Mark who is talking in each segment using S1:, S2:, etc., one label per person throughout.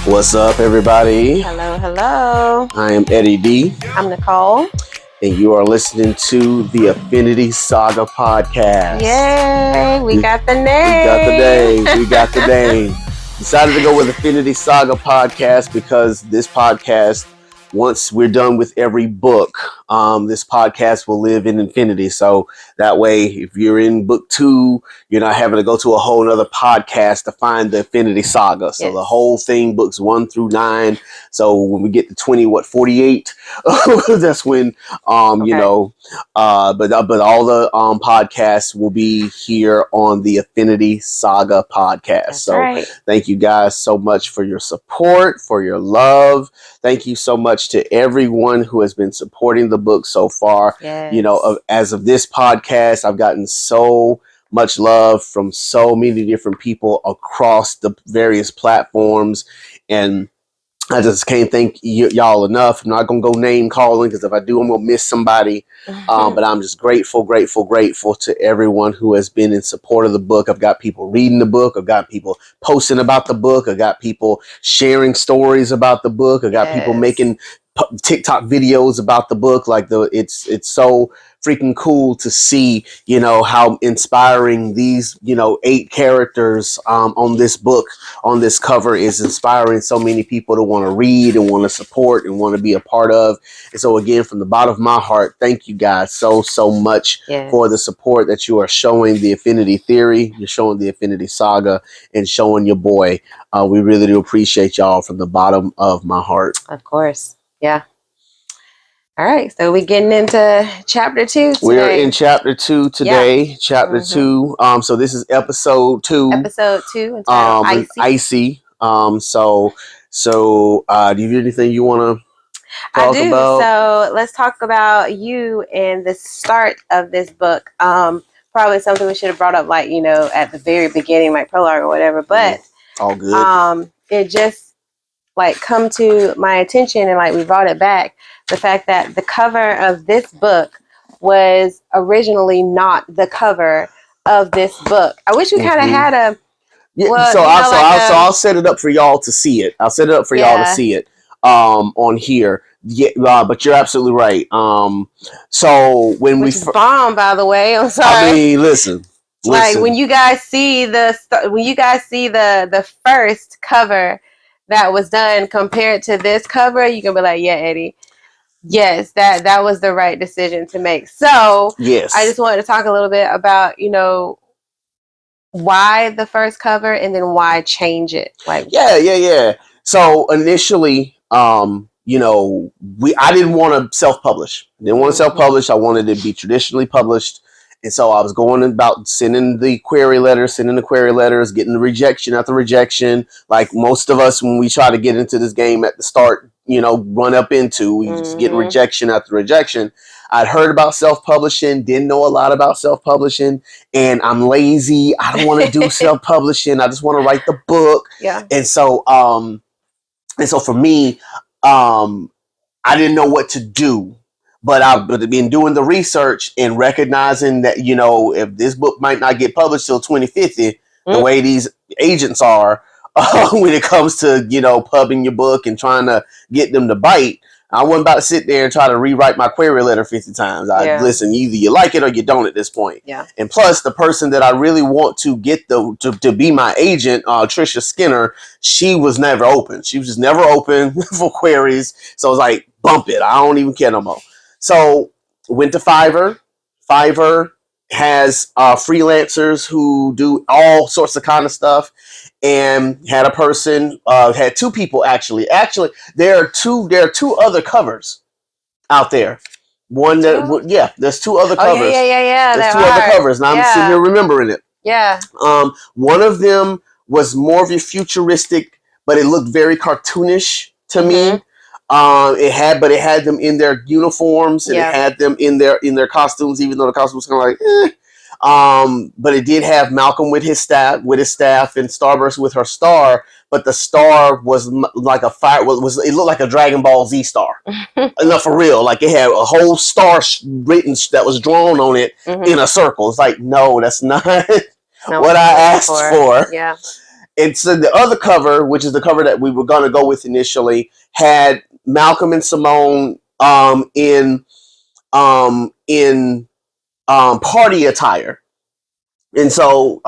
S1: What's up, everybody?
S2: Hello, hello.
S1: I am Eddie D.
S2: I'm Nicole.
S1: And you are listening to the Affinity Saga podcast.
S2: Yay, we got the
S1: We
S2: name.
S1: got the name. Decided to go with Affinity Saga podcast because this podcast, once we're done with every book, this podcast will live in infinity. So that way, if you're in book 2, you're not having to go to a whole other podcast to find the Affinity Saga. So the whole thing, books 1 through 9. So when we get to 48, that's when, you know, but all the podcasts will be here on the Affinity Saga podcast.
S2: That's
S1: so
S2: right.
S1: Thank you guys so much for your support, for your love. Thank you so much to everyone who has been supporting the book so far.
S2: Yes.
S1: You know, as of this podcast, I've gotten so much love from so many different people across the various platforms, and I just can't thank y'all enough. I'm not going to go name calling because if I do, I'm going to miss somebody. But I'm just grateful to everyone who has been in support of the book. I've got people reading the book. I've got people posting about the book. I've got people sharing stories about the book. I've got people making TikTok videos about the book. Like it's so freaking cool to see, you know, how inspiring these, 8 characters on this book, on this cover, is inspiring so many people to want to read and want to support and want to be a part of. And so again, from the bottom of my heart, thank you guys so much for the support that you are showing the Affinity Theory, you're showing the Affinity Saga, and showing your boy. We really do appreciate y'all from the bottom of my heart.
S2: Of course. Yeah. All right, so we're getting into chapter 2 today.
S1: We're in chapter 2 today. Chapter 2. So this is episode 2.
S2: Episode 2 entitled
S1: Icy. So do you have anything you want to talk about?
S2: So let's talk about you and the start of this book. Probably something we should have brought up, like, at the very beginning, like prologue or whatever. But
S1: all good.
S2: It just come to my attention, and we brought it back. The fact that the cover of this book was originally not the cover of this book. I wish we kind of had a.
S1: I'll set it up for y'all to see it. I'll set it up for y'all to see it on here. Yeah, but you're absolutely right. So when
S2: Which is bomb, by the way. I'm sorry.
S1: I mean, listen.
S2: When you guys see the first cover that was done compared to this cover, you can be like, yeah, Eddie. Yes, that was the right decision to make. So
S1: yes,
S2: I just wanted to talk a little bit about, why the first cover and then why change it.
S1: Yeah. So initially, I didn't want to self-publish. I didn't want to self-publish. I wanted it to be traditionally published. And so I was going about sending the query letters, getting the rejection after rejection. Like most of us, when we try to get into this game at the start, run up into, we just get rejection after rejection. I'd heard about self-publishing, didn't know a lot about self-publishing, and I'm lazy. I don't want to do self-publishing. I just want to write the book.
S2: Yeah.
S1: And so for me, I didn't know what to do. But I've been doing the research and recognizing that, if this book might not get published till 2050, the way these agents are when it comes to, pubbing your book and trying to get them to bite, I wasn't about to sit there and try to rewrite my query letter 50 times. Listen, either you like it or you don't at this point.
S2: Yeah.
S1: And plus, the person that I really want to get to be my agent, Trisha Skinner, she was never open. She was just never open for queries. So I was like, bump it. I don't even care no more. So went to Fiverr. Fiverr has freelancers who do all sorts of kind of stuff, and had a person, had 2 people actually. Actually, there are two other covers out there. One that there's 2 other covers.
S2: Yeah.
S1: There's 2 other covers, and I'm sitting here remembering it.
S2: Yeah.
S1: One of them was more of a futuristic, but it looked very cartoonish to me. It had them in their uniforms, and it had them in their costumes, even though the costume was kind of like, but it did have Malcolm with his staff, and Starburst with her star. But the star was like a fire. It looked like a Dragon Ball Z star. No, for real. Like it had a whole star written that was drawn on it in a circle. It's like, no, that's not what I asked for.
S2: Yeah.
S1: it's the other cover, which is the cover that we were going to go with initially, had Malcolm and Symone in party attire. And so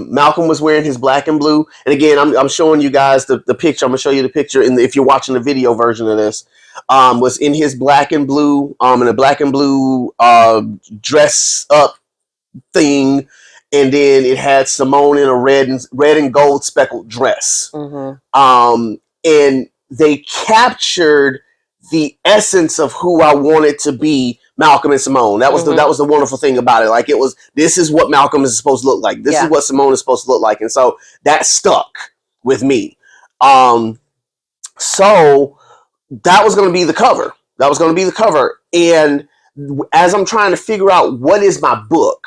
S1: Malcolm was wearing his black and blue. And again, I'm showing you guys the picture. I'm going to show you the picture if you're watching the video version of this. Was in his black and blue, in a black and blue dress up thing. And then it had Symone in a red and gold speckled dress. And they captured the essence of who I wanted to be Malcolm and Symone. That was the wonderful thing about it. Like this is what Malcolm is supposed to look like. This is what Symone is supposed to look like. And so that stuck with me. So that was going to be the cover. And as I'm trying to figure out what is my book,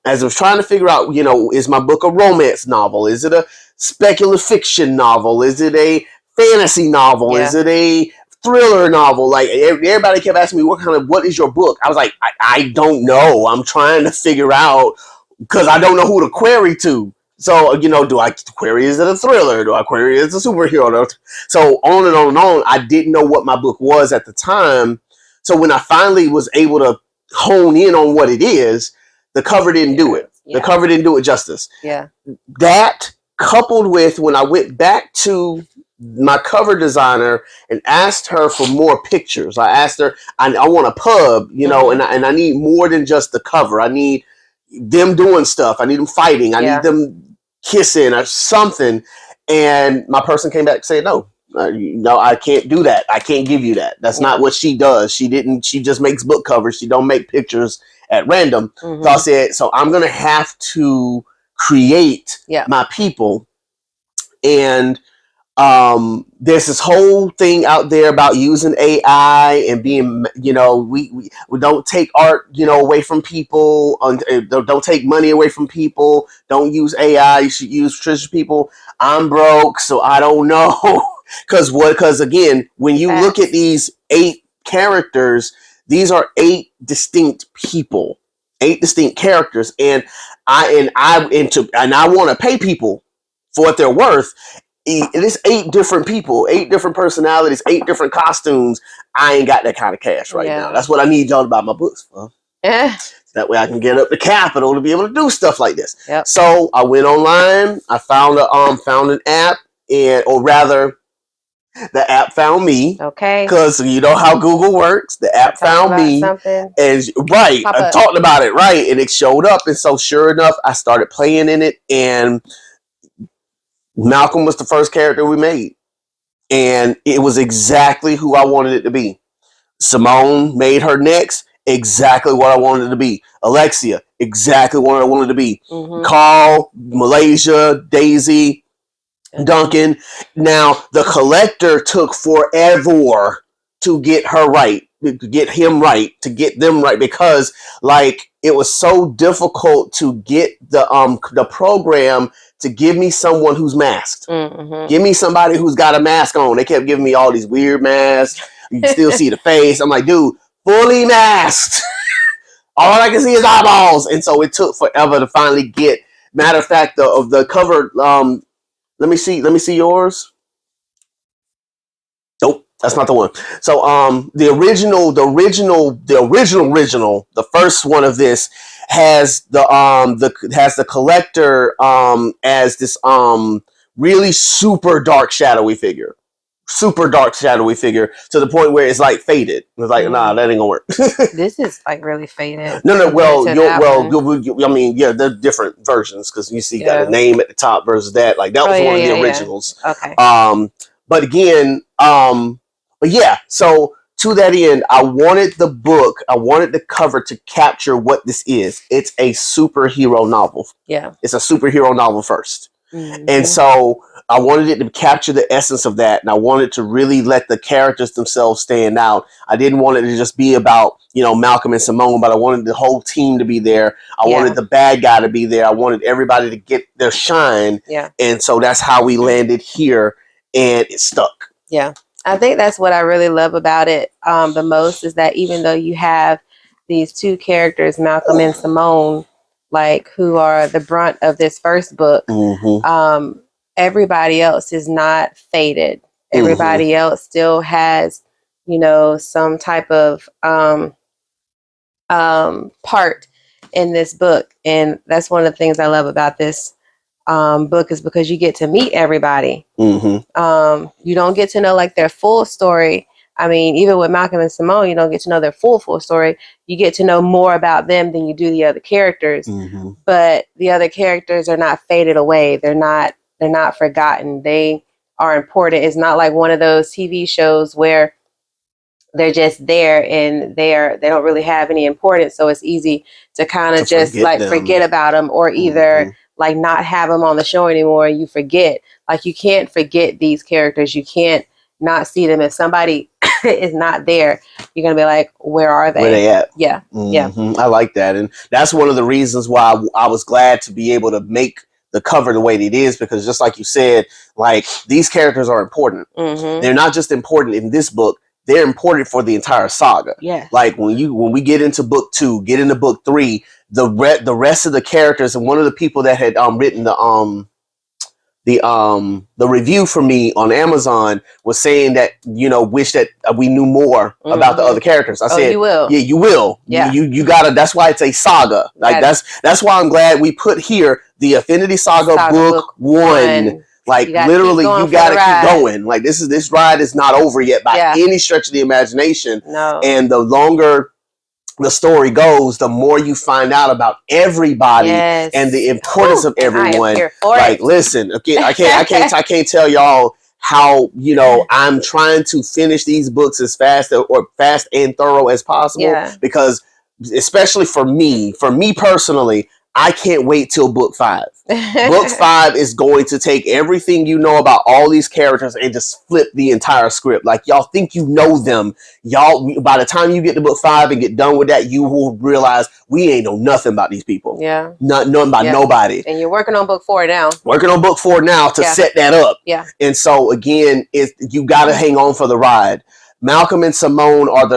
S1: as I was trying to figure out, is my book a romance novel? Is it a speculative fiction novel? Is it a fantasy novel? Is it a thriller novel? Like everybody kept asking me, what is your book? I was like, I don't know. I'm trying to figure out because I don't know who to query to. So, do I query, is it a thriller? Do I query, is it a superhero? So on and on and on. I didn't know what my book was at the time. So when I finally was able to hone in on what it is, the cover didn't do it. The cover didn't do it justice. Yeah. That coupled with when I went back to my cover designer and asked her for more pictures. I asked her, I want a pub, and I need more than just the cover. I need them doing stuff. I need them fighting. I need them kissing or something. And my person came back and said, no, I can't do that. I can't give you that. That's not what she does. She just makes book covers. She don't make pictures at random. So I said, so I'm going to have to create my people. And there's this whole thing out there about using AI and being, we don't take art, away from people. Don't take money away from people. Don't use AI. You should use traditional people. I'm broke, so I don't know. Because again, when you look at these 8 characters, these are 8 distinct people, 8 distinct characters, and I want to pay people for what they're worth. It is 8 different people, 8 different personalities, 8 different costumes. I ain't got that kind of cash right now. That's what I need y'all to buy my books for. That way I can get up the capital to be able to do stuff like this. So I went online. I found an app, or rather, the app found me. Okay. Because you know how Google works. The app found me. Something. And I talked about it, and it showed up. And so sure enough, I started playing in it, and Malcolm was the first character we made. And it was exactly who I wanted it to be. Symone made her next, exactly what I wanted it to be. Alexia, exactly what I wanted it to be. Carl, Malaysia, Daisy, Duncan. Now, the collector took forever to get her right, to get him right, to get them right, because it was so difficult to get the program to give me someone who's masked. Give me somebody who's got a mask on. They kept giving me all these weird masks. You can still see the face. I'm like, dude, fully masked. All I can see is eyeballs. And so it took forever to finally get. Matter of fact, the cover. Let me see yours. Nope, that's not the one. So the original, the first one of this has the collector as this really super dark shadowy figure. Super dark shadowy figure to the point where it's like faded. It's like, nah, that ain't gonna work.
S2: This is like really faded.
S1: No. I mean, they're different versions because you see got a name at the top versus that. Like that was one of the originals. Okay. But again, So to that end, I wanted the cover to capture what this is. It's a superhero novel. Yeah. It's a superhero novel first. And so I wanted it to capture the essence of that, and I wanted to really let the characters themselves stand out. I didn't want it to just be about, Malcolm and Symone, but I wanted the whole team to be there. I wanted the bad guy to be there. I wanted everybody to get their shine. Yeah. And so that's how we landed here, and it stuck. Yeah.
S2: I think that's what I really love about it the most is that even though you have these 2 characters, Malcolm and Symone, who are the brunt of this first book, everybody else is not faded. Everybody else still has, some type of part in this book. And that's one of the things I love about this book, is because you get to meet everybody. You don't get to know like their full story. I mean, even with Malcolm and Symone, you don't get to know their full story. You get to know more about them than you do the other characters. But the other characters are not faded away. They're not forgotten. They are important. It's not like one of those TV shows where they're just there and they don't really have any importance. So it's easy to kind of just like forget about them, or either like not have them on the show anymore. And you forget, like you can't forget these characters. You can't not see them. If somebody is not there, you're going to be like, where are they?
S1: Where they at?
S2: Yeah. Yeah.
S1: I like that. And that's one of the reasons why I was glad to be able to make the cover the way it is, because just like you said, like these characters are important. They're not just important in this book. They're important for the entire saga.
S2: Yeah.
S1: Like when we get into book 2, get into book 3, the rest of the characters, and one of the people that had written the review for me on Amazon was saying that, wish that we knew more about the other characters. I said,
S2: you will.
S1: Yeah, you will.
S2: Yeah.
S1: You gotta. That's why it's a saga. Like that's why I'm glad we put here the Affinity Saga book 1. Like literally, you gotta keep going. Like this ride is not over yet by any stretch of the imagination.
S2: No.
S1: And the longer the story goes, the more you find out about everybody and the importance of everyone. Like, listen, okay, I can't tell y'all how I'm trying to finish these books as fast and thorough as possible, because especially for me personally, I can't wait till book 5. Book 5 is going to take everything you know about all these characters and just flip the entire script. Like, y'all think you know them. Y'all, by the time you get to book 5 and get done with that, you will realize we ain't know nothing about these people.
S2: Yeah.
S1: Nothing about nobody.
S2: And you're working on book 4 now.
S1: Working on book 4 now to set that up.
S2: Yeah.
S1: And so again, you got to hang on for the ride. Malcolm and Symone are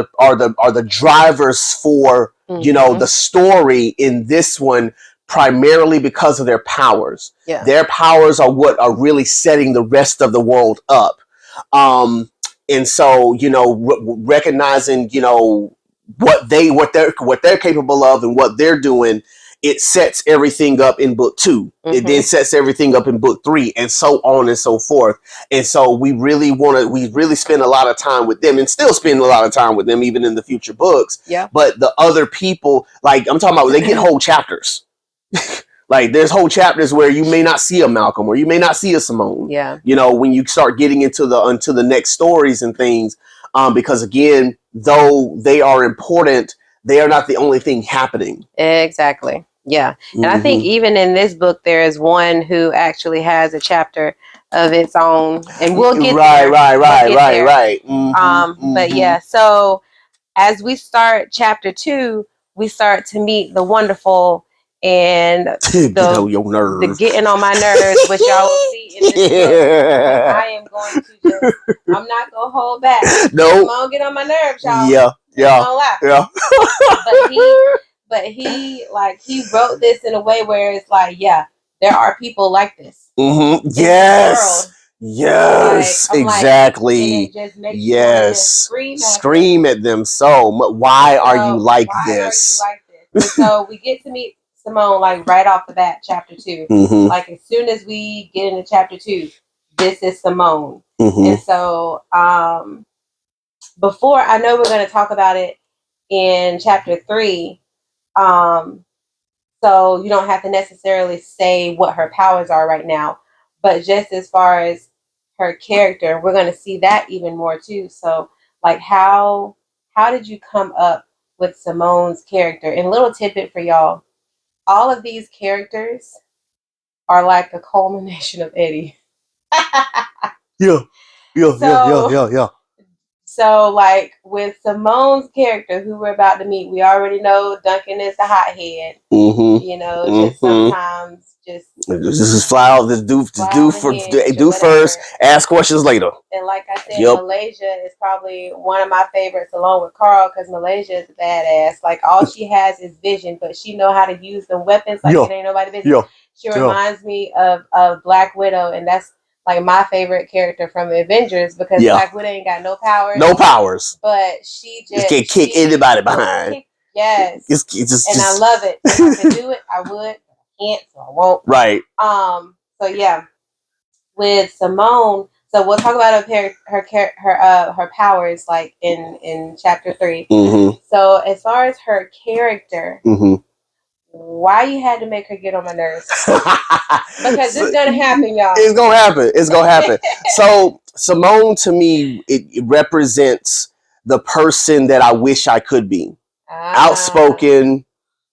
S1: the drivers for the story in this one, primarily because of their powers. Yeah. Their powers are what are really setting the rest of the world up. And so, recognizing, what they're capable of and what they're doing, it sets everything up in book 2. It then sets everything up in book 3, and so on and so forth. And so we really spend a lot of time with them, and still spend a lot of time with them even in the future books. Yeah. But the other people, like I'm talking about, they get whole chapters. Like there's whole chapters where you may not see a Malcolm or you may not see a Symone. Yeah. When you start getting into the next stories and things, because again, though they are important, they are not the only thing happening. Exactly. Yeah. And I think even in this book, there is one who actually has a chapter of its own, and we'll get there. Right. But yeah, so as we start chapter 2, we start to meet the wonderful and the getting on my nerves, which y'all will see in this book. I am going to I'm not going to hold back. No. I'm going to get on my nerves, y'all. Yeah. But he wrote this in a way where it's like, there are people like this. Yes. Yes, exactly. Yes. Scream at them so much. Why are you like this? And so we get to meet Symone like right off the bat, chapter 2. Like as soon as we get into chapter 2, this is Symone. And so before, I know we're going to talk about it in chapter 3. So you don't have to necessarily say what her powers are right now, but just as far as her character, we're going to see that even more too. So like how did you come up with Symone's character? And a little tidbit for y'all, all of these characters are like a culmination of Eddie. Yeah. So like with Symone's character, who we're about to meet, we already know Duncan is the hothead. Just sometimes just fly out, do first, ask questions later. And like I said, Malaysia is probably one of my favorites, along with Carl, because Malaysia is a badass. Like all she has is vision, but she know how to use the weapons like it ain't nobody business.
S2: She reminds me of Black Widow, and that's like my favorite character from the Avengers because Black Widow ain't got no powers.
S1: No powers.
S2: But she just
S1: can kick anybody behind.
S2: Yes.
S1: And
S2: I love it. If I could do it, I would. I can't, so I won't.
S1: Right.
S2: So yeah. With Symone, so we'll talk about her powers like in chapter 3.
S1: Mm-hmm.
S2: So as far as her character,
S1: mm-hmm.
S2: why you had to make her get on my nerves? Because it's gonna happen, y'all.
S1: It's gonna happen. So Symone, to me, it represents the person that I wish I could be. Outspoken,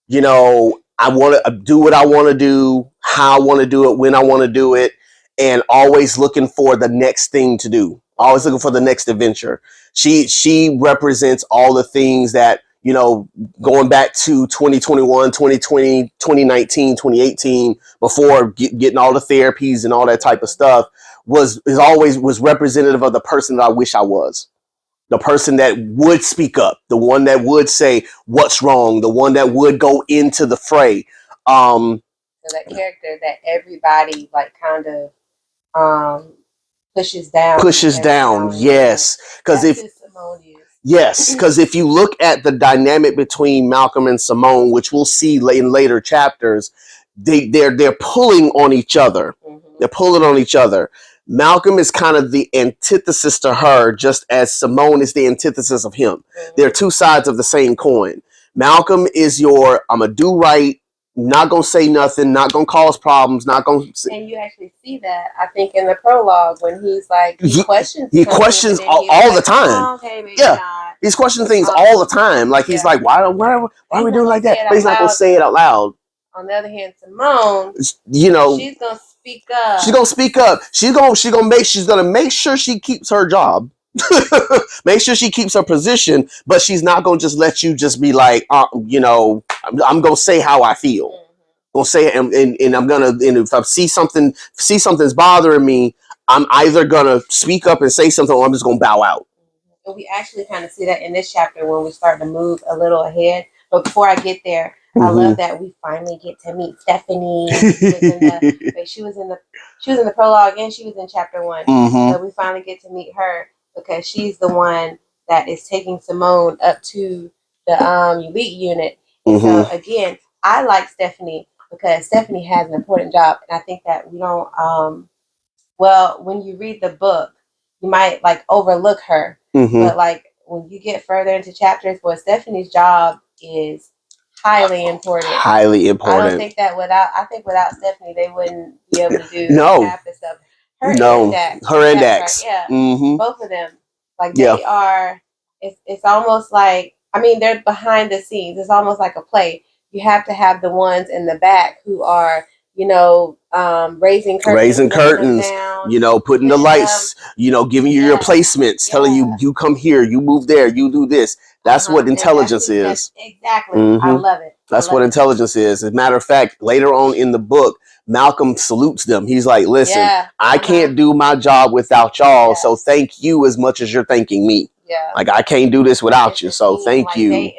S1: you know, I want to do what I want to do, how I want to do it, when I want to do it, and always looking for the next thing to do. Always looking for the next adventure. She represents all the things that, you know, going back to 2021, 2020, 2019, 2018, before getting all the therapies and all that type of stuff, was representative of the person that I wish I was. The person that would speak up, the one that would say what's wrong, the one that would go into the fray.
S2: So that character that everybody like kind of pushes down.
S1: Yes, because if you look at the dynamic between Malcolm and Symone, which we'll see in later chapters, they're pulling on each other. Mm-hmm. They're pulling on each other. Malcolm is kind of the antithesis to her, just as Symone is the antithesis of him. Mm-hmm. They're two sides of the same coin. Malcolm is I'm going to do right, not going to say nothing, not going to cause problems, not going to...
S2: And you actually see that, I think, in the prologue when he's like, he questions
S1: all the time.
S2: Oh, okay, maybe not.
S1: He's questioning things all the time. Like, he's like, why are we doing like that? But he's not going to say it out loud.
S2: On the other hand, Symone,
S1: you know,
S2: she's going to speak up.
S1: She's gonna speak up. She's gonna make sure she keeps her job. Make sure she keeps her position, but she's not gonna just let you just be like, you know, I'm gonna say how I feel. Mm-hmm. Gonna say it, and I'm gonna, and if I see something's bothering me, I'm either gonna speak up and say something, or I'm just gonna bow out.
S2: And we actually kind of see that in this chapter when we start to move a little ahead. But before I get there, mm-hmm. I love that we finally get to meet Stephanie. She was in the prologue and she was in chapter 1. Mm-hmm. So we finally get to meet her because she's the one that is taking Symone up to the elite unit. And mm-hmm. So again, I like Stephanie because Stephanie has an important job, and I think that we don't. Well, when you read the book, you might like overlook her, mm-hmm. but like when you get further into chapters, Stephanie's job is highly important. I don't think that without Stephanie, they wouldn't be able to do half the stuff. Her and Dax. Right? Yeah. Mm-hmm. Both of them. Like they are, it's almost like, I mean, they're behind the scenes. It's almost like a play. You have to have the ones in the back who are, you know, raising curtains, down,
S1: you know, putting the lights, you know, giving you your placements, telling you come here, you move there, you do this. That's what intelligence is.
S2: Exactly. Mm-hmm. I love it.
S1: That's what intelligence is. As a matter of fact, later on in the book, Malcolm salutes them. He's like, listen, I can't do my job without y'all. So thank you as much as you're thanking me. Yeah. Like, I can't do this without you. So thank you.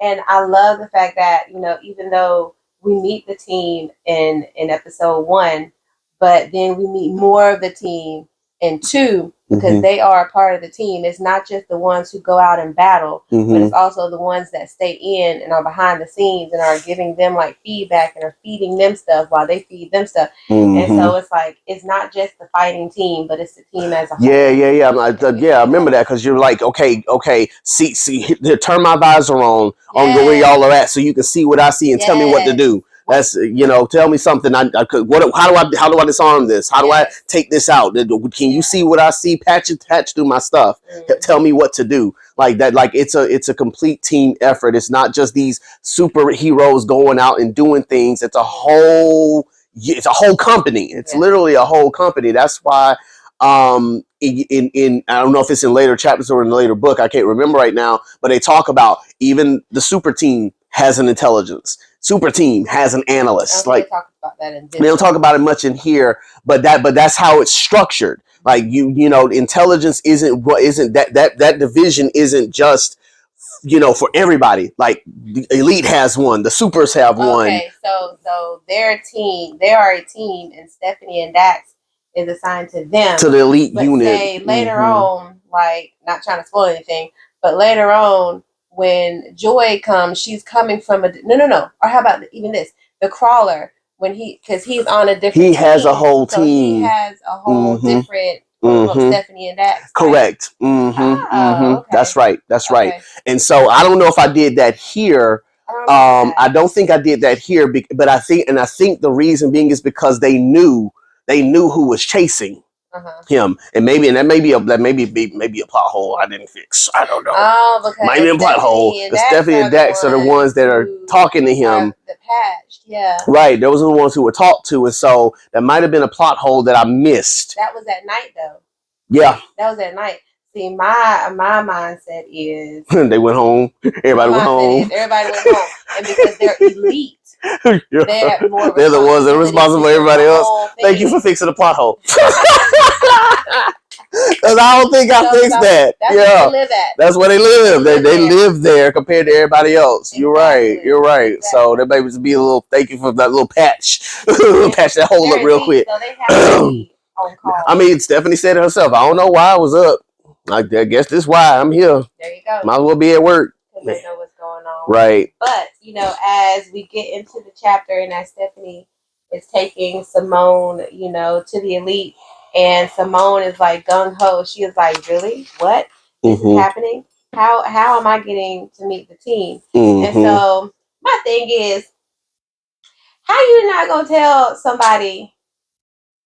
S2: And I love the fact that, you know, even though we meet the team in episode 1, but then we meet more of the team in 2 because mm-hmm. they are a part of the team. It's not just the ones who go out and battle, mm-hmm. but it's also the ones that stay in and are behind the scenes and are giving them like feedback and are feeding them stuff while they feed them stuff. Mm-hmm. And so it's like, it's not just the fighting team, but it's the team as a whole.
S1: Yeah. I remember that because you're like, okay, see, here, turn my visor on where y'all are at so you can see what I see and tell me what to do. That's, you know, tell me something. How do I disarm this? How do I take this out? Can you see what I see? Patch through my stuff. Mm-hmm. Tell me what to do. Like that. Like it's a complete team effort. It's not just these superheroes going out and doing things. It's a whole company. It's literally a whole company. That's why in I don't know if it's in later chapters or in the later book. I can't remember right now. But they talk about even the super team has an intelligence. Super team has an analyst. Like, they don't talk about it much in here, but that's how it's structured. Like you know, intelligence isn't that division isn't just for everybody. Like the Elite has one, the Supers have one.
S2: Okay, so their team, they are a team, and Stephanie and Dax is assigned to them.
S1: To the Elite
S2: but
S1: unit.
S2: Say later on, like, not trying to spoil anything, but later on when Joy comes, she's coming from a no. Or how about even this? The Crawler, because he's on a different team.
S1: He has a whole
S2: so
S1: team.
S2: He has a whole different Stephanie and Dax.
S1: Correct. Okay. That's right.
S2: Okay.
S1: And so I don't know if I did that here. I don't think I did that here, but I think the reason being is because they knew who was chasing him, and that may be a plot hole I didn't fix. I don't know.
S2: Oh, because
S1: might be a plot hole. Because Stephanie and Dax are the ones that are talking to him.
S2: The patched, yeah.
S1: Right, those are the ones who were talked to, and so that might have been a plot hole that I missed.
S2: That was at night, though.
S1: Yeah,
S2: that was at night. See, my mindset is
S1: they went home. Everybody went home.
S2: Everybody went home, and because they're elite, they're
S1: the ones that are responsible for everybody else. Thank you for fixing the plot hole. Because I don't think I fixed that.
S2: That's where they live at.
S1: That's where they live. They live there compared to everybody else.
S2: Exactly.
S1: You're right. Exactly. So there may be a little thank you for that little patch. Patch that hole up real quick.
S2: So they have to be on call.
S1: I mean, Stephanie said it herself. I don't know why I was up. I guess this is why I'm here.
S2: There you go.
S1: Might as well be at work.
S2: Because they know what's going on.
S1: Right.
S2: But, as we get into the chapter and as Stephanie is taking Symone, to the Elite, and Symone is like gung-ho. She is like, really? What? This is happening? How am I getting to meet the team? And so my thing is, how you not going to tell somebody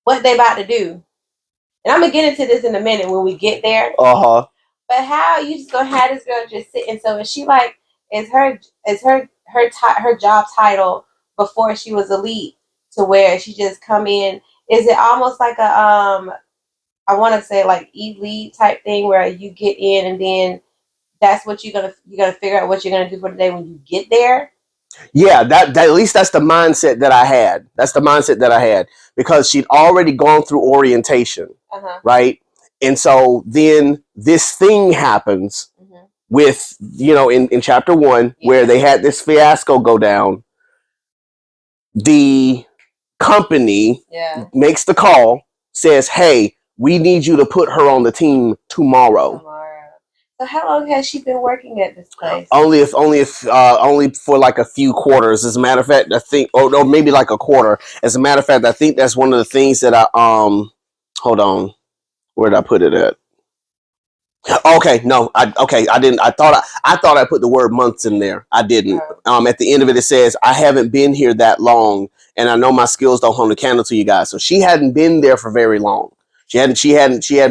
S2: what they about to do? And I'm going to get into this in a minute when we get there.
S1: Uh-huh.
S2: But how you just going to have this girl just sit? And so is she like, is her job title before she was Elite to where she just come in? Is it almost like I want to say like elite type thing where you get in and then that's what you're gonna figure out what you're gonna do for the day when you get there? Yeah,
S1: that at least that's the mindset that I had. Because she'd already gone through orientation, right? And so then this thing happens with in chapter 1 where they had this fiasco go down. The company makes the call, says, hey, we need you to put her on the team tomorrow.
S2: So how long has she been working at this place?
S1: Only for like a few quarters. As a matter of fact, I think, or maybe like a quarter. As a matter of fact, I think that's one of the things that I hold on, where did I put it at? Okay, no, I didn't. I thought I put the word months in there. I didn't. At the end of it says I haven't been here that long, and I know my skills don't hold a candle to you guys. So she hadn't been there for very long. She hadn't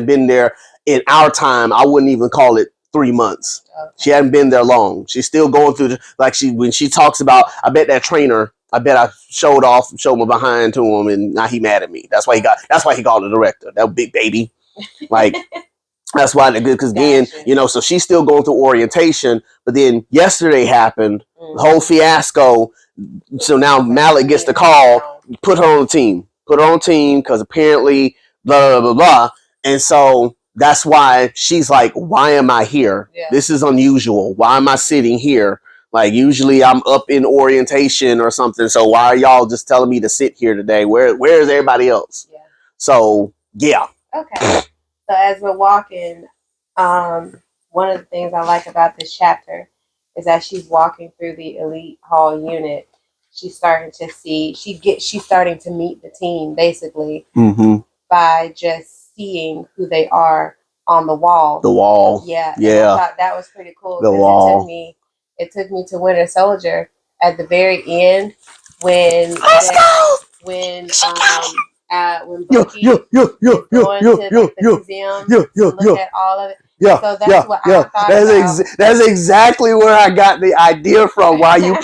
S1: been there in our time. I wouldn't even call it 3 months. Okay. She hadn't been there long. She's still going through when she talks about. I bet that trainer. I bet I showed my behind to him, and now he mad at me. That's why he called the director. That big baby, like. That's why they're good, because again, so she's still going through orientation, but then yesterday happened, the whole fiasco. So now Malik gets the call, put her on the team, because apparently blah, blah, blah, blah. And so that's why she's like, why am I here? Yeah. This is unusual. Why am I sitting here? Like, usually I'm up in orientation or something. So why are y'all just telling me to sit here today? Where is everybody else? Yeah. So, yeah.
S2: Okay. So as we're walking, one of the things I like about this chapter is that she's walking through the Elite Hall unit. She's starting to see, she's starting to meet the team basically by just seeing who they are on the wall.
S1: The wall.
S2: Yeah. Yeah. I thought that was pretty cool.
S1: The wall.
S2: It took me to Winter Soldier at the very end when Bucky going to the museum to look at all of it.
S1: Yeah, so that's what I thought that's exactly where I got the idea from. Why you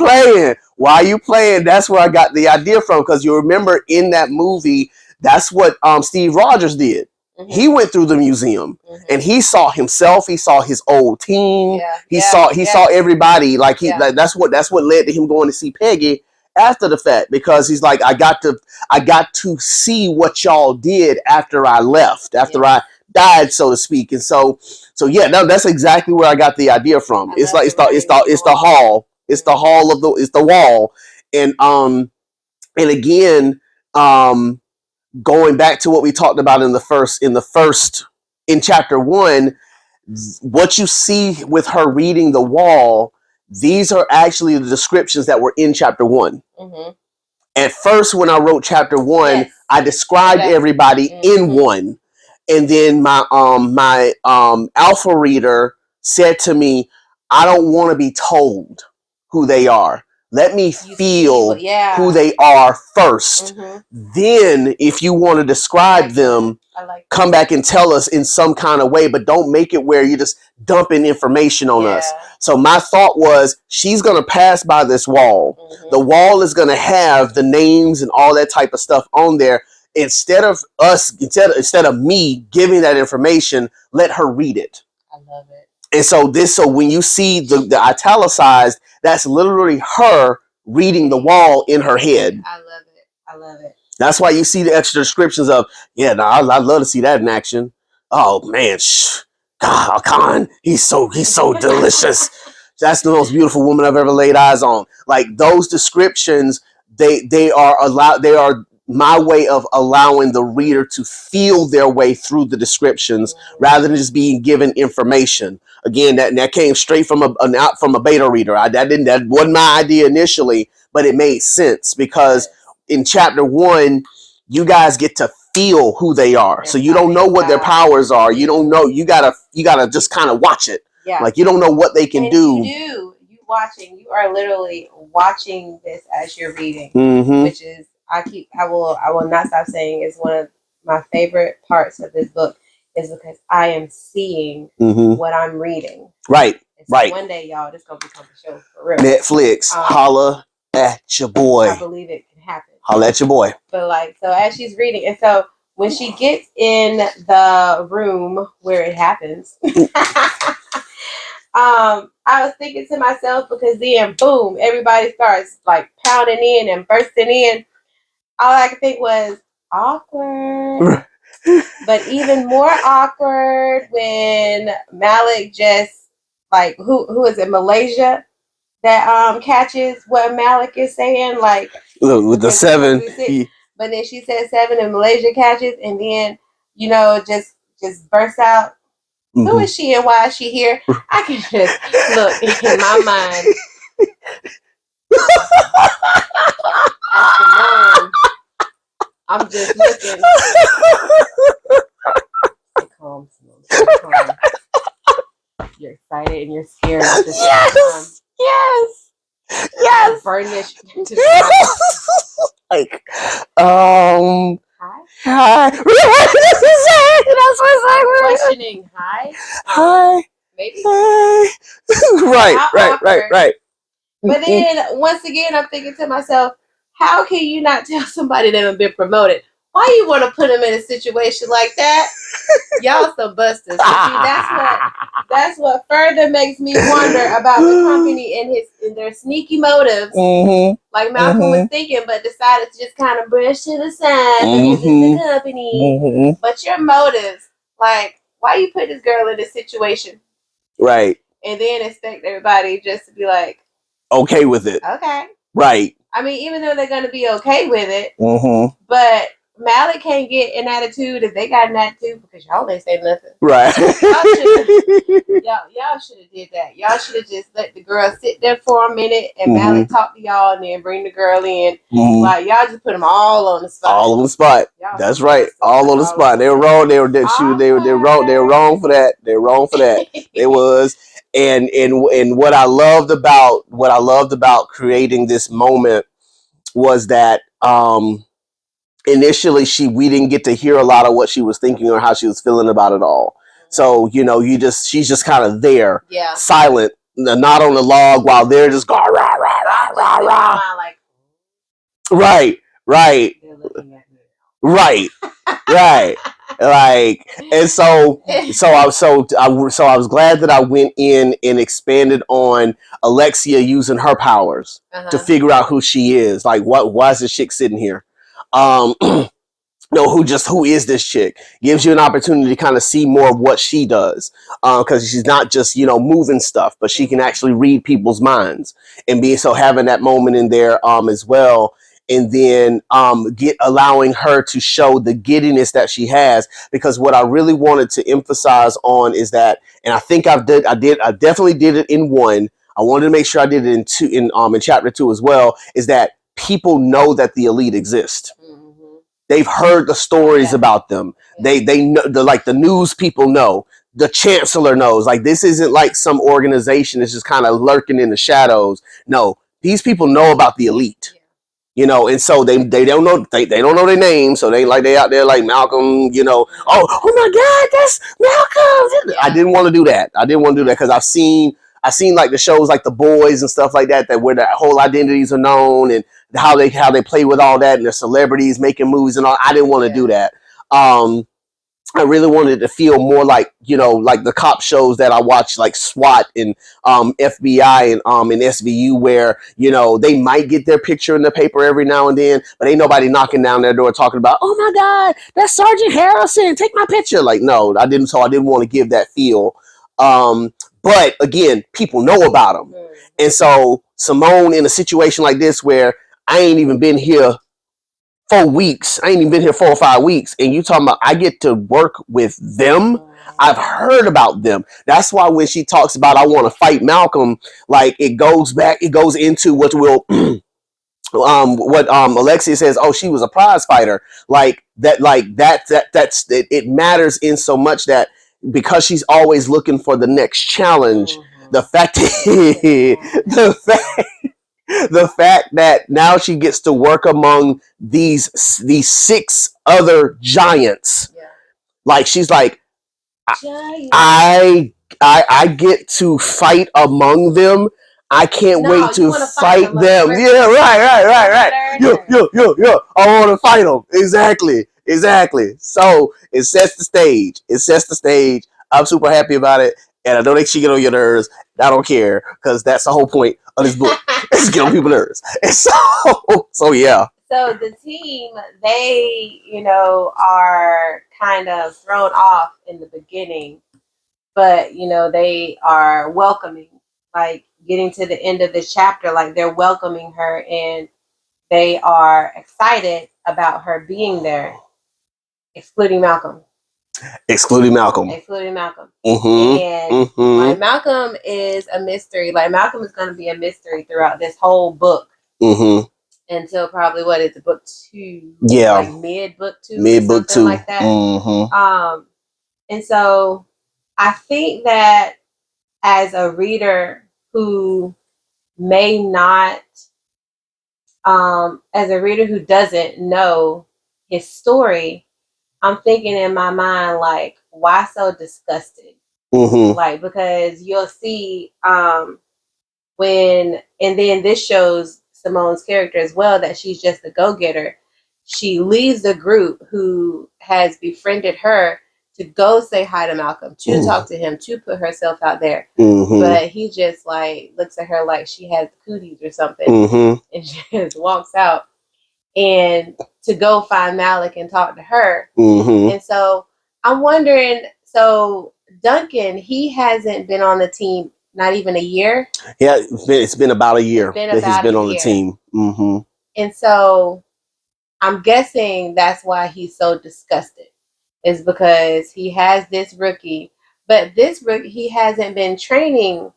S1: playing? That's where I got the idea from. Because you remember in that movie, that's what Steve Rogers did. He went through the museum and he saw himself. He saw his old team. He saw everybody. Like that's what led to him going to see Peggy after the fact, because he's like, I got to see what y'all did after I left. After I died, so to speak. And so yeah, no, that's exactly where I got the idea from. It's like it's the hall. It's the hall of it's the wall. And again, going back to what we talked about in chapter 1, what you see with her reading the wall, these are actually the descriptions that were in chapter 1. Mm-hmm. At first, when I wrote chapter 1, yes, I described everybody in 1, and then my alpha reader said to me, "I don't want to be told who they are. Let me feel who they are first. Mm-hmm. Then, if you want to describe them, come back and tell us in some kind of way, but don't make it where you're just dumping information on us." So my thought was, she's going to pass by this wall. Mm-hmm. The wall is going to have the names and all that type of stuff on there. Instead of me giving that information, let her read it. I love it. And so when you see the italicized, that's literally her reading the wall in her head. I love it. I love it. That's why you see the extra descriptions of, I'd love to see that in action. Oh man, God, Khan, he's so delicious. That's the most beautiful woman I've ever laid eyes on. Like, those descriptions, they are my way of allowing the reader to feel their way through the descriptions rather than just being given information. Again, that came straight from a beta reader. That wasn't my idea initially, but it made sense because in chapter 1, you guys get to feel who they are. So you don't know what their powers are. You don't know. You gotta just kind of watch it. Yeah. Like, you don't know what they can do. You watching. You are literally watching this as you're reading, mm-hmm. which is I will not stop saying is one of my favorite parts of this book, is because I am seeing mm-hmm. what I'm reading. Right. So right. One day, y'all, this gonna become a show for real. Netflix, holla at your boy. I believe it can happen. Holla at your boy. But so as she's reading, and so when she gets in the room where it happens, I was thinking to myself, because then boom, everybody starts pounding in and bursting in. All I could think was awkward. But even more awkward when Malik just who is it, Malaysia, that catches what Malik is saying, with the 7. But then she said 7 and Malaysia catches, and then just bursts out. Mm-hmm. Who is she and why is she here? I can just look in my mind. As I'm just looking. Calm, calm. You're excited and you're scared. Yes. Yes. Yes. Burn this. Hi. That's what's questioning. Hi. Hi. Maybe. Hi. Right. But then once again, I'm thinking to myself, how can you not tell somebody that have been promoted? Why you want to put them in a situation like that? Y'all some busters. That's what further makes me wonder about the company and their sneaky motives. Mm-hmm. Like Malcolm mm-hmm. was thinking, but decided to just kind of brush to the side because mm-hmm. it's a company. Mm-hmm. But your motives, why you put this girl in this situation? Right. And then expect everybody just to be okay with it. Okay. Right. I mean, even though they're going to be okay with it, mm-hmm. but Malik can't get an attitude if they got an attitude because y'all ain't say nothing. Right. Y'all should have did that. Y'all should have just let the girl sit there for a minute and mm-hmm. Malik talk to y'all and then bring the girl in. Mm-hmm. Y'all just put them all on the spot. All on the spot. That's right. All on the spot. They were wrong. They were wrong. They were wrong for that. They were wrong for that. It was. And what I loved about creating this moment was that initially we didn't get to hear a lot of what she was thinking or how she was feeling about it all. So she's just kind of there, silent, not on the log while they're just going rah rah rah rah rah. Right. And so I was glad that I went in and expanded on Alexia using her powers to figure out who she is. Why is this chick sitting here? no, who is this chick? Gives you an opportunity to kind of see more of what she does, because she's not just moving stuff, but she can actually read people's minds, and be so having that moment in there as well, and then allowing her to show the giddiness that she has. Because what I really wanted to emphasize on is that, and I think I definitely did it in one. I wanted to make sure I did it in two, in chapter 2 as well. Is that people know that the elite exist. They've heard the stories about them. They know, the news people know. The chancellor knows. Like, this isn't like some organization that's just kind of lurking in the shadows. No, these people know about the elite. And so they don't know they don't know their name, so they out there like Malcolm. Oh my God, that's Malcolm. I didn't want to do that. Because I've seen like the shows like The Boys and stuff like that where the whole identities are known, and how they play with all that, and the celebrities making movies and all. I didn't want to do that. I really wanted to feel more like, like the cop shows that I watch, like SWAT and FBI and SVU, where, they might get their picture in the paper every now and then, but ain't nobody knocking down their door talking about, oh my God, that's Sergeant Harrison, take my picture. Like, no, I didn't. So I didn't want to give that feel. But again, people know about them. And so Symone, in a situation like this where I ain't even been here 4 weeks. I ain't even been here 4 or 5 weeks. And you talking about I get to work with them. I've heard about them. That's why when she talks about I want to fight Malcolm, like it goes into what will what Alexia says, oh, she was a prize fighter. That's it matters in so much that because she's always looking for the next challenge, the fact the fact that now she gets to work among these 6 other giants, like she's like, I get to fight among them. I can't wait to fight them. Yeah, right. Yo. I want to fight them. Exactly. So it sets the stage. I'm super happy about it. And I know that she get on your nerves. I don't care, because that's the whole point of this book. It's get on people's nerves. And so yeah.
S2: So the team, they, are kind of thrown off in the beginning, but, they are welcoming, like getting to the end of this chapter, like they're welcoming her and they are excited about her being there, excluding Malcolm.
S1: Mm-hmm.
S2: And like Malcolm is a mystery. Like Malcolm is going to be a mystery throughout this whole book.
S1: Mm-hmm.
S2: Until probably what is it, book 2?
S1: Yeah,
S2: like mid book 2, like that.
S1: Mm-hmm.
S2: And so I think that as a reader who may not, as a reader who doesn't know his story, I'm thinking in my mind, like, why so disgusted?
S1: Mm-hmm.
S2: Like, because you'll see and then this shows Symone's character as well, that she's just a go-getter. She leaves the group who has befriended her to go say hi to Malcolm, to talk to him, to put herself out there. But he just like looks at her like she has cooties or something, and she just walks out and to go find Malik and talk to her. And so I'm wondering, so Duncan, he hasn't been on the team not even a year.
S1: Yeah, it's been about a year that he's been on the team.
S2: And so I'm guessing that's why he's so disgusted, is because he has this rookie, but this rookie, he hasn't been training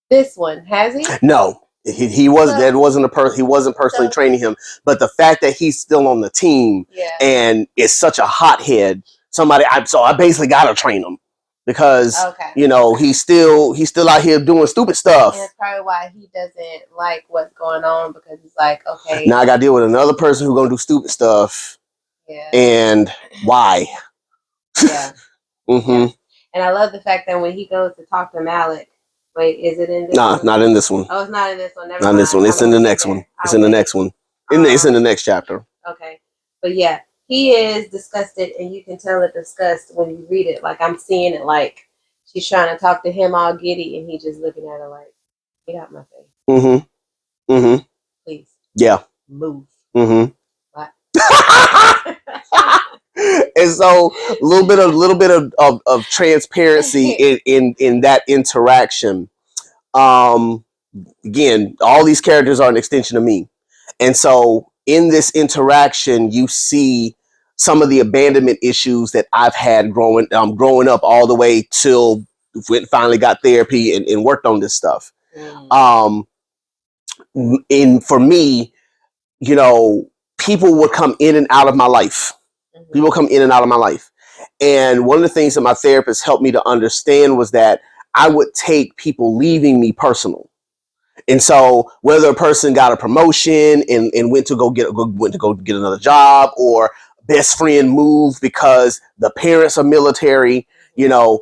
S2: this one, has he?
S1: No, he was. That wasn't he wasn't personally training him, but the fact that he's still on the team and is such a hothead, I basically gotta train him. Because he's still out here doing stupid stuff.
S2: And that's probably why he doesn't like what's going on, because he's like, okay,
S1: now I gotta deal with another person who's gonna do stupid stuff. And why?
S2: Yeah. And I love the fact that when he goes to talk to Malik, wait, is it in this one?
S1: Not in this one.
S2: Oh, it's not in this one. Never
S1: not
S2: mind.
S1: In this one. It's in the next one. It's in the next one. It's in the next chapter.
S2: Okay. But yeah, he is disgusted, and you can tell the disgust when you read it. Like, I'm seeing it like she's trying to talk to him all giddy, and he's just looking at her like, get out my face. Please.
S1: Yeah.
S2: Move.
S1: What? And so a little bit of transparency in that interaction. Um, Again, all these characters are an extension of me. And so in this interaction, you see some of the abandonment issues that I've had growing up all the way till we finally got therapy and worked on this stuff. Um, for me, you know, people would come in and out of my life. People come in and out of my life. And one of the things that my therapist helped me to understand was that I would take people leaving me personal. And so whether a person got a promotion and went to go get another job, or best friend moved because the parents are military, I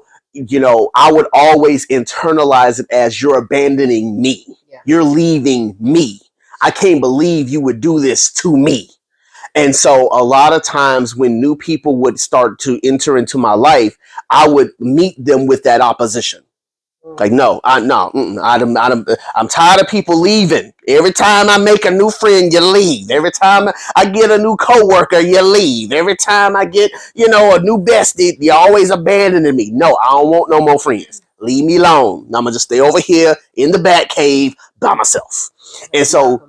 S1: would always internalize it as you're abandoning me. Yeah. You're leaving me. I can't believe you would do this to me. And so a lot of times when new people would start to enter into my life, I would meet them with that opposition. Like, no, I'm tired of people leaving. Every time I make a new friend, you leave. Every time I get a new coworker, you leave. Every time I get, a new bestie, you're always abandoning me. No, I don't want no more friends. Leave me alone. I'm gonna just stay over here in the bat cave by myself. And so,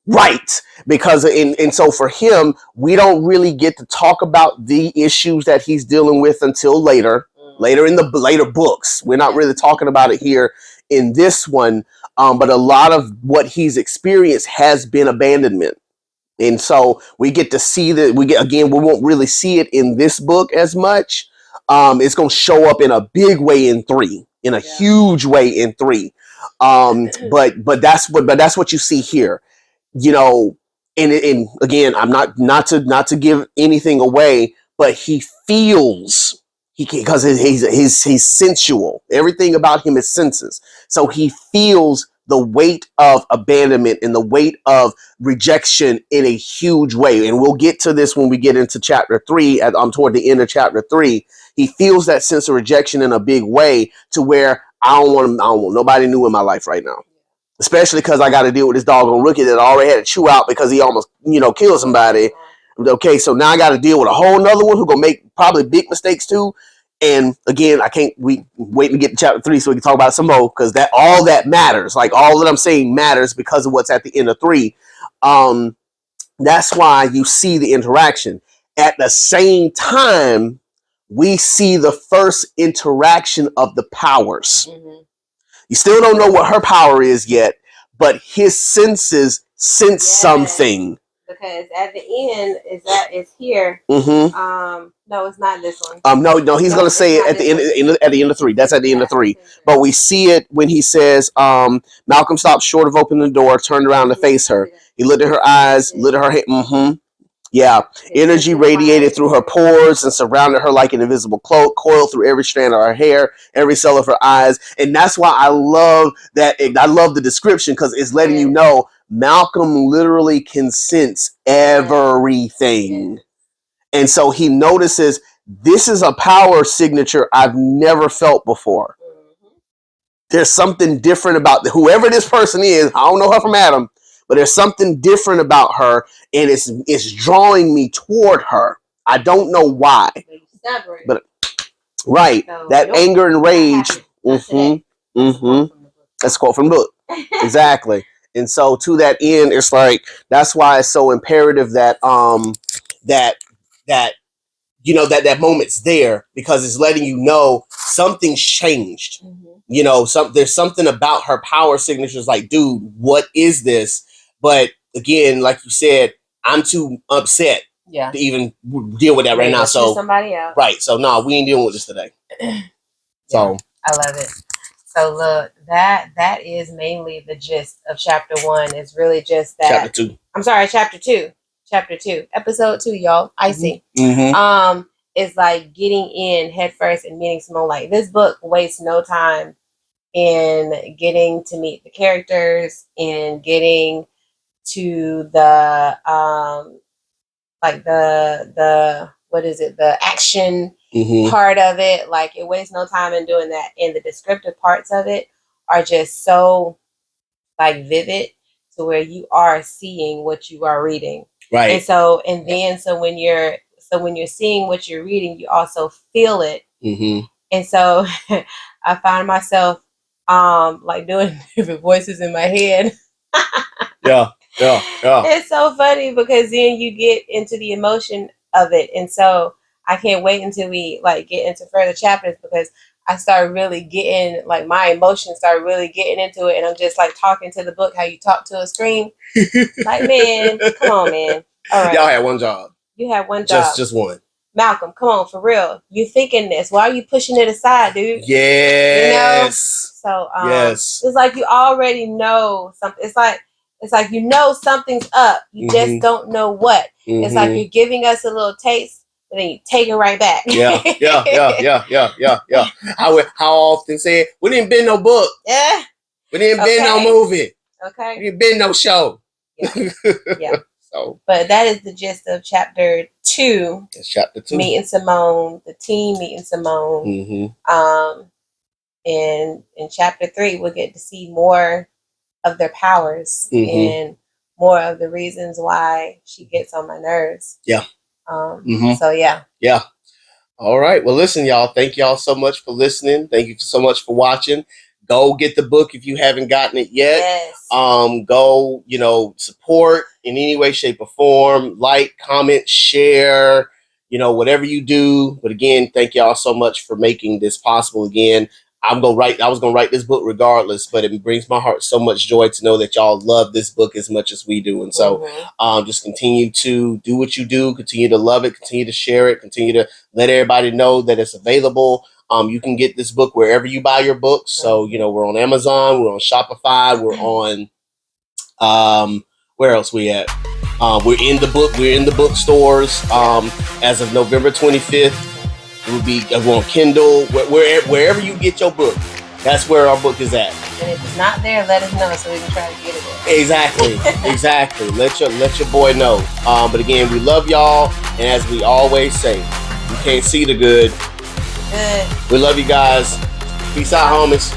S1: right, because and so for him, we don't really get to talk about the issues that he's dealing with until later in the later books. We're not really talking about it here in this one, but a lot of what he's experienced has been abandonment. And so we get to see that we won't really see it in this book as much. It's going to show up in a big way in 3, in a huge way in 3. But that's what you see here. And again, I'm not to give anything away, but he feels because he's sensual. Everything about him is senses. So he feels the weight of abandonment and the weight of rejection in a huge way. And we'll get to this when we get into chapter 3. Toward the end of chapter 3, he feels that sense of rejection in a big way, to where I don't want nobody new in my life right now. Especially because I got to deal with this doggone rookie that already had to chew out because he almost, killed somebody. Okay, so now I got to deal with a whole nother one who gonna make probably big mistakes too. And again, we wait to get to chapter 3 so we can talk about it some more, because all that matters. Like, all that I'm saying matters because of what's at the end of 3. That's why you see the interaction. At the same time, we see the first interaction of the powers. Mm-hmm. You still don't know what her power is yet, but his senses sense something.
S2: Because at the end, it's here. Mm-hmm. No, it's not this one.
S1: No, he's gonna say it at the end of 3. That's at the end of 3. But we see it when he says, Malcolm stopped short of opening the door, turned around to face her. He looked at her eyes, lit at her head. Mm-hmm. Yeah, energy radiated through her pores and surrounded her like an invisible cloak, coiled through every strand of her hair, every cell of her eyes. And that's why I love that. I love the description, because it's letting you know Malcolm literally can sense everything. And so he notices, this is a power signature I've never felt before. There's something different about whoever this person is. I don't know her from Adam, but there's something different about her, and it's drawing me toward her. I don't know why. But right, that anger and rage. Mm-hmm. Mm-hmm. That's a quote from the book. Exactly. And so to that end, it's like, that's why it's so imperative that that moment's there, because it's letting you know something's changed. Mm-hmm. There's something about her power signatures. Like, dude, what is this? But again, like you said, I'm too upset to even deal with that right now. So
S2: somebody else.
S1: Right. So no, we ain't dealing with this today. So
S2: I love it. So look, that is mainly the gist of chapter 1. It's really just that.
S1: Chapter 2.
S2: I'm sorry, chapter 2. Chapter 2. Episode 2, y'all. Icy. Mm-hmm. It's like getting in head first and meeting Symone. Like, this book wastes no time in getting to meet the characters and getting to the what is it, the action part of it. Like, it wastes no time in doing that, and the descriptive parts of it are just so like vivid, to where you are seeing what you are reading.
S1: Right.
S2: And so when you're seeing what you're reading, you also feel it.
S1: Mm-hmm.
S2: And so I find myself like doing different voices in my head.
S1: Yeah.
S2: It's so funny because then you get into the emotion of it. And so I can't wait until we like get into further chapters, because I start really getting like my emotions start really getting into it, and I'm just like talking to the book how you talk to a screen. Like, man, come on, man. All right.
S1: Y'all had one job.
S2: You had one job.
S1: Just one.
S2: Malcolm, come on, for real. You thinking this. Why are you pushing it aside, dude?
S1: Yes.
S2: You know? So
S1: yes.
S2: It's like you already know something. It's like you know something's up. You just don't know what. It's like you're giving us a little taste, and then you take it right back.
S1: Yeah. I often say it, we didn't been no book.
S2: Yeah.
S1: We didn't been no movie.
S2: Okay.
S1: We didn't been no show.
S2: Yeah.
S1: So,
S2: but that is the gist of chapter 2.
S1: That's chapter 2.
S2: Meeting Symone, the team meeting Symone. And in chapter 3, we'll get to see more of their powers and more of the reasons why she gets on my nerves.
S1: Yeah.
S2: So yeah.
S1: Yeah. All right. Well, listen, y'all. Thank y'all so much for listening. Thank you so much for watching. Go get the book if you haven't gotten it yet.
S2: Yes.
S1: Go, support in any way, shape, or form. Like, comment, share, whatever you do. But again, thank y'all so much for making this possible. Again, I was gonna write this book regardless, but it brings my heart so much joy to know that y'all love this book as much as we do. And so just continue to do what you do, continue to love it, continue to share it, continue to let everybody know that it's available. You can get this book wherever you buy your books. So, we're on Amazon, we're on Shopify, we're on where else we at? We're in the bookstores. As of November 25th, we're on Kindle, wherever you get your book. That's where our book is at.
S2: And if it's not there, let us know so we can try to get it there.
S1: Exactly. Let your boy know. But again, we love y'all, and as we always say, you can't see the good. We love you guys. Peace out, homies.